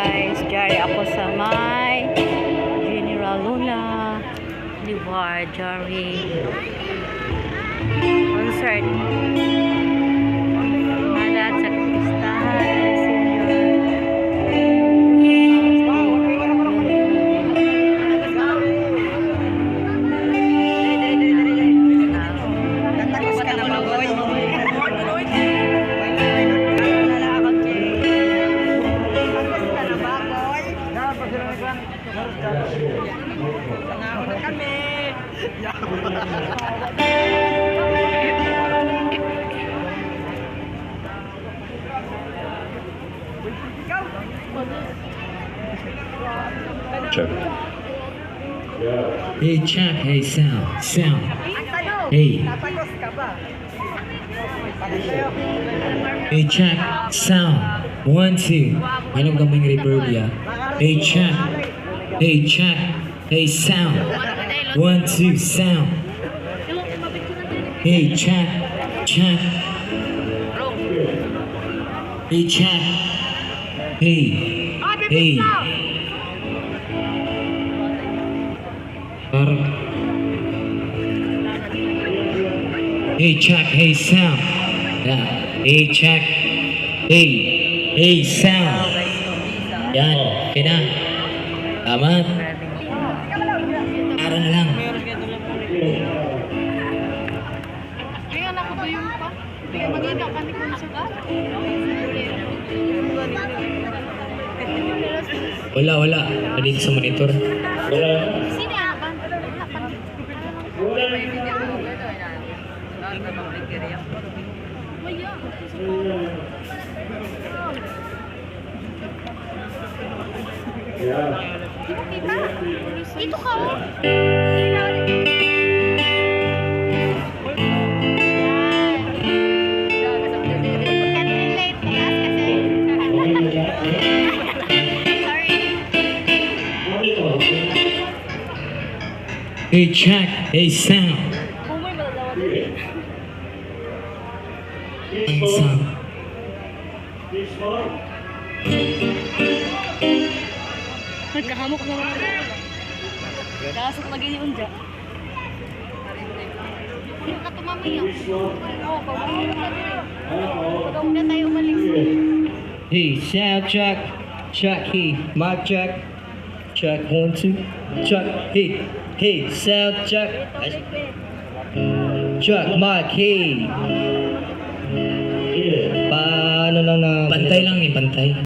guys, diyan ako sa may General Luna Boulevard, Jari concert. Malat sa pistahan Check. Hey, check. Hey, sound. Hey. Hey, check. Sound. 1, 2. Alam ka may reverb ya? Hey, check. Hey, check. Hey, sound. 1, 2. Sound. Hey, check. Check. Hey, check. Hey. Hey. Hey, check. Hey, sound. Yeah. Hey, check. Hey. Hey, sound. Yan. Okay na. Tama. Ara na lang. Kaya na ko ba yung pa? Kaya maganda ka ni concert. Wala. Dito sa monitor. Wala. Sino yan ba? Dito ka oh. Hey, check. Hey, sound. Sound. Nagkahamok na mga kasok lagi ni Unja. Yung katumamay yun. Oo, pag-uwi na tayo. Pag-uwi na tayo umalis. Hey, sound check. Check. Hey, mic check. Check. 1, 2. Check. Hey, sound check. Check. Mic. Hey. Paano lang na... Pantay lang ni pantay.